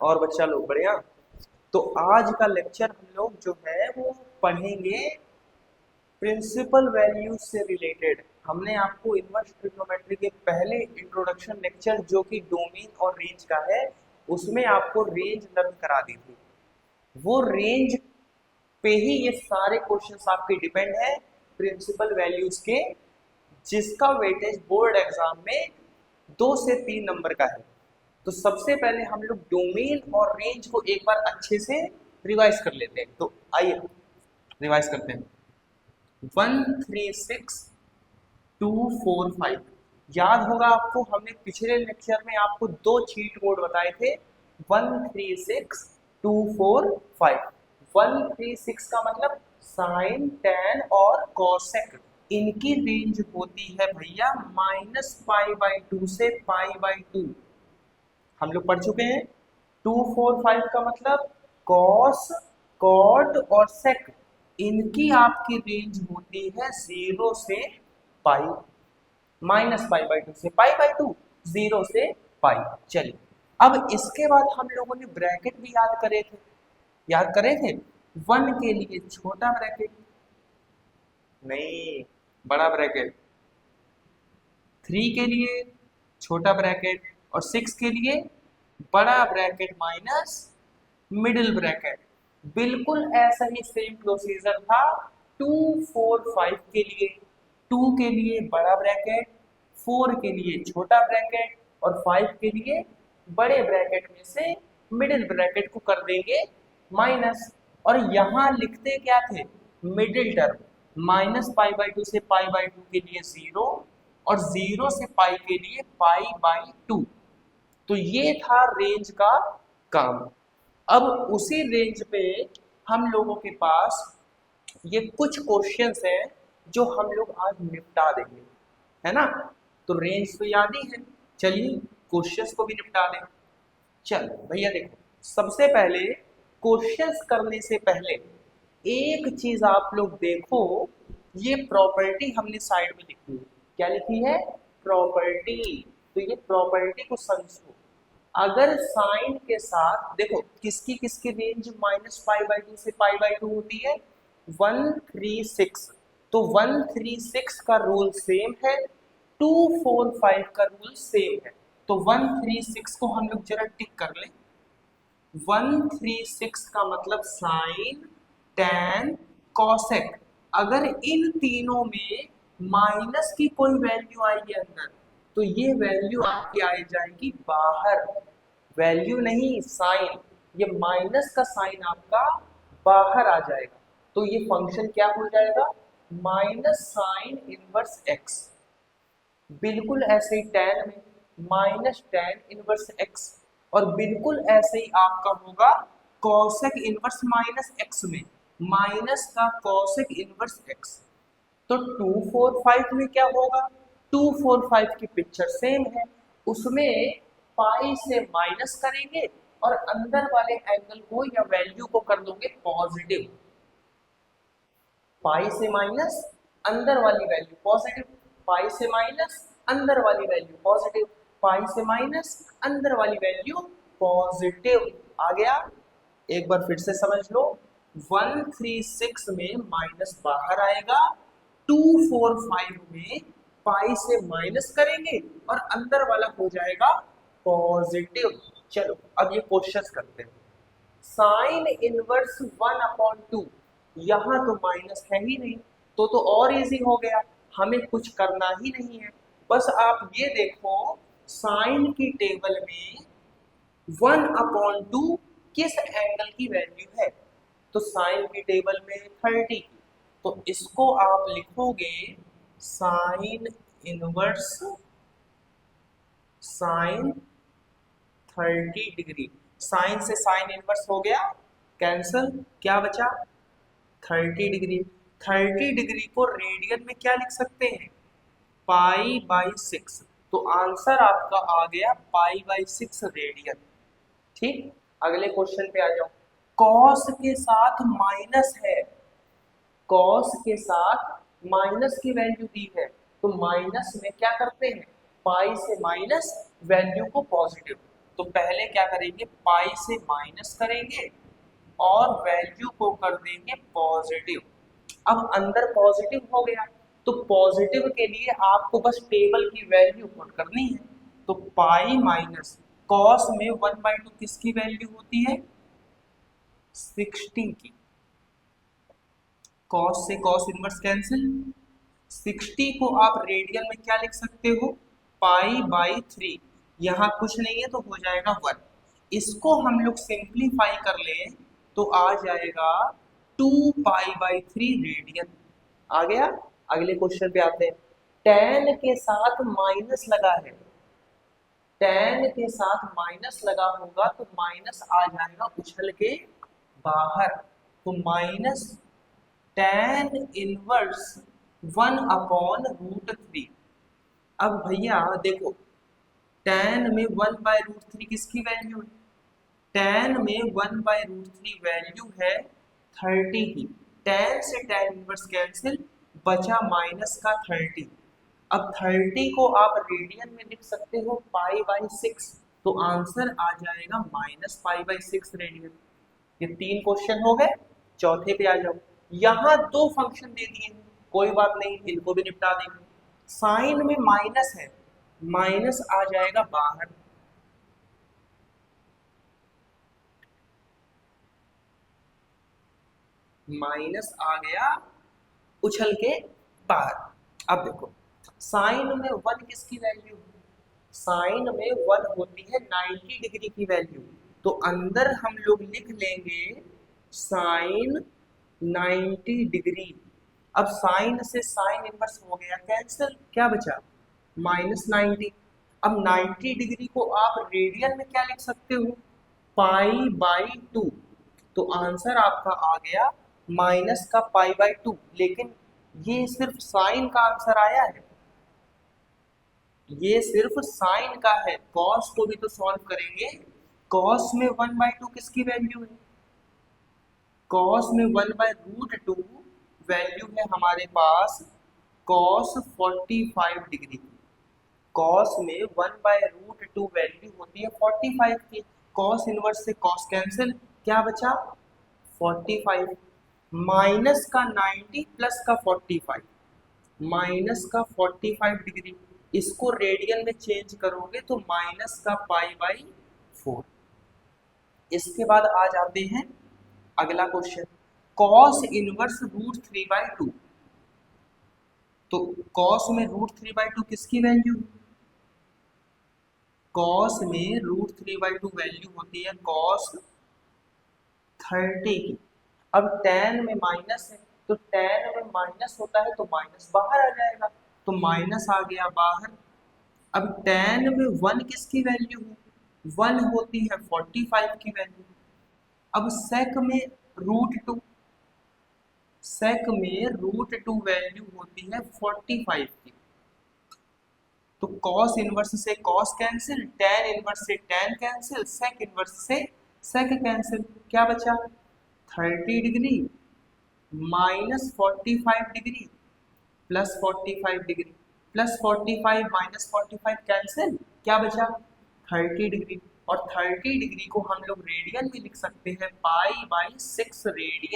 और बच्चा लोग बढ़िया। तो आज का लेक्चर हम लोग जो है वो पढ़ेंगे प्रिंसिपल वैल्यूज से रिलेटेड। हमने आपको इन्वर्स ट्रिग्नोमेट्री के पहले इंट्रोडक्शन लेक्चर जो कि डोमेन और रेंज का है उसमें आपको रेंज लर्न करा दी थी। वो रेंज पे ही ये सारे क्वेश्चंस आपके डिपेंड है प्रिंसिपल वैल्यूज के, जिसका वेटेज बोर्ड एग्जाम में 2 से 3 नंबर का है। तो सबसे पहले हम लोग डोमेन और रेंज को एक बार अच्छे से रिवाइज कर लेते हैं। तो आइए रिवाइज करते हैं। 1 3 6 2 4 5 याद होगा आपको, हमने पिछले लेक्चर में आपको दो चीट कोड बताए थे। 1 3 6 2 4 5। 1 3 6 का मतलब साइन टेन और कॉसेक, इनकी रेंज होती है भैया -π/2 से π/2। हम लोग पढ़ चुके हैं। 2 4 5 का मतलब कॉस कॉट और सेक, इनकी आपकी रेंज होती है 0 से पाई, -π/2 से π/2, 0 से पाई। चलिए, अब इसके बाद हम लोगों ने ब्रैकेट भी याद करे थे। 1 के लिए छोटा ब्रैकेट, नहीं बड़ा ब्रैकेट। 3 के लिए छोटा ब्रैकेट और 6 के लिए बड़ा ब्रैकेट माइनस मिडिल ब्रैकेट। बिल्कुल ऐसा ही सेम प्रोसीजर था 2 4 5 के लिए। 2 के लिए बड़ा ब्रैकेट, 4 के लिए छोटा ब्रैकेट और 5 के लिए बड़े ब्रैकेट में से मिडिल ब्रैकेट को कर देंगे माइनस। और यहाँ लिखते क्या थे, मिडिल टर्म, -π/2 से π/2 के लिए 0 और 0 से पाई के लिए π/2। तो ये था रेंज का काम। अब उसी रेंज पे हम लोगों के पास ये कुछ क्वेश्चंस हैं जो हम लोग आज निपटा देंगे, है ना। तो रेंज तो याद ही है, चलिए क्वेश्चंस को भी निपटा दें। चल भैया देखो, सबसे पहले क्वेश्चंस करने से पहले एक चीज आप लोग देखो, ये प्रॉपर्टी हमने साइड में लिखी है। क्या लिखी है? प्रॉपर्टी। तो ये प्रॉपर्टी को समझो। अगर साइन के साथ देखो किसकी किसकी रेंज -π/2 से π/2 होती है, 1 3 6। तो 1 3 6 का रूल सेम है, 2 4 5 का रूल सेम है। तो 1 3 6 को हम लोग जरा टिक कर लें। 1 3 6 का मतलब साइन टेन कॉसेक। अगर इन तीनों में माइनस की कोई वैल्यू आएगी अंदर, तो ये वैल्यू आपकी आ जाएगी बाहर। वैल्यू नहीं, साइन, ये माइनस का साइन आपका बाहर आ जाएगा। तो ये फंक्शन क्या हो जाएगा, माइनस साइन इनवर्स एक्स। बिल्कुल ऐसे ही tan में माइनस टेन इनवर्स एक्स, और बिल्कुल ऐसे ही आपका होगा कॉसेक इनवर्स माइनस एक्स में माइनस का कॉसेक इनवर्स एक्स। तो 2 4 5 में क्या होगा, 2 4 5 की पिक्चर सेम है, उसमें पाई से माइनस करेंगे और अंदर वाले एंगल को या वैल्यू को कर दोगे पॉजिटिव। पाई से माइनस, अंदर वाली वैल्यू पॉजिटिव, पाई से माइनस, अंदर वाली वैल्यू पॉजिटिव, पाई से माइनस, अंदर वाली वैल्यू पॉजिटिव। आ गया? एक बार फिर से समझ लो। 1 3 6 में माइनस बाहर आएगा, 2 4 5 में पाई से माइनस करेंगे और अंदर वाला हो जाएगा पॉजिटिव। चलो अब ये क्वेश्चन करते हैं। साइन इनवर्स 1/2, यहाँ तो माइनस है ही नहीं, तो और इजी हो गया, हमें कुछ करना ही नहीं है। बस आप ये देखो साइन की टेबल में 1/2 किस एंगल की वैल्यू है, तो साइन की टेबल में 30, तो इसको आप लिखोगे sine inverse sine 30 degree. Sine से साइन इनवर्स हो गया कैंसल, क्या बचा 30 डिग्री। 30 डिग्री को रेडियन में क्या लिख सकते हैं, π/6। तो आंसर आपका आ गया π/6 रेडियन। ठीक, अगले क्वेश्चन पे आ जाओ। कॉस के साथ माइनस है, कॉस के साथ माइनस की वैल्यू दी है, तो माइनस में क्या करते हैं, पाई से माइनस वैल्यू को पॉजिटिव। तो पहले क्या करेंगे, पाई से माइनस करेंगे और वैल्यू को कर देंगे पॉजिटिव। अब अंदर पॉजिटिव हो गया, तो पॉजिटिव के लिए आपको बस टेबल की वैल्यू पुट करनी है। तो पाई माइनस कॉस में 1/2 किसकी वैल्यू होती है, 60 की। कॉस से कॉस इनवर्स कैंसिल, 60 को आप रेडियन में क्या लिख सकते हो, पाई/3। यहाँ कुछ नहीं है तो हो जाएगा 1। इसको हम लोग सिंप्लीफाई कर लें तो आ जाएगा 2π/3 रेडियन। आ गया। अगले क्वेश्चन पे आते हैं। tan के साथ माइनस लगा है, tan के साथ माइनस लगा होगा तो माइनस आ जाएगा उछल के बाहर। तो माइनस tan इनवर्स 1/√3। अब भैया देखो, tan में 1/√3 किसकी वैल्यू है, tan में 1/√3 वैल्यू है 30 की। tan से tan इनवर्स कैंसिल, बचा माइनस का 30। अब 30 को आप रेडियन में लिख सकते हो π/6, तो आंसर आ जाएगा -π/6 रेडियन। ये 3 क्वेश्चन हो गए। चौथे पे आ जाओ। यहाँ 2 फंक्शन दे दिए हैं, कोई बात नहीं, इनको भी निपटा देंगे। साइन में माइनस है, माइनस आ जाएगा बाहर, माइनस आ गया उछल के बाहर। अब देखो, साइन में 1 किसकी वैल्यू है, साइन में 1 होती है 90 डिग्री की वैल्यू। तो अंदर हम लोग लिख लेंगे साइन 90 डिग्री। अब साइन से साइन इनवर्स हो गया कैंसिल, क्या बचा -90। अब 90 डिग्री को आप रेडियन में क्या लिख सकते हो, π/2। तो आंसर आपका आ गया माइनस का π/2। लेकिन ये सिर्फ साइन का आंसर आया है, ये सिर्फ साइन का है, कॉस को भी तो सॉल्व करेंगे। कॉस में 1/2 किसकी वैल्यू है, कॉस में 1/√2 वैल्यू है हमारे पास कॉस 45 डिग्री की। कॉस में 1/√2 वैल्यू होती है 45 की। कॉस इनवर्स से कॉस कैंसिल, क्या बचा 45, माइनस का 90 प्लस का 45, माइनस का 45 डिग्री। इसको रेडियन में चेंज करोगे तो माइनस का π/4। इसके बाद आ जाते हैं अगला क्वेश्चन, कॉस इनवर्स √3/2। तो कॉस में √3/2 किसकी वैल्यू, कॉस में √3/2 वैल्यू होती है कॉस 30 की। अब tan में माइनस है, तो tan में माइनस होता है तो माइनस बाहर आ जाएगा, तो माइनस आ गया बाहर। अब tan में 1 किसकी वैल्यू है, 1 होती है 45 की वैल्यू। अब sec में √2, sec में √2 वैल्यू होती है 45 की। तो cos इनवर्स से cos कैंसिल, tan इनवर्स से tan कैंसिल, sec इनवर्स से sec कैंसिल, क्या बचा 30 degree -45 degree plus 45 degree, plus 45 -45 cancel, क्या बचा 30 डिग्री। और 30 डिग्री को हम लोग रेडियन में लिख सकते हैं π/6 रेडियन।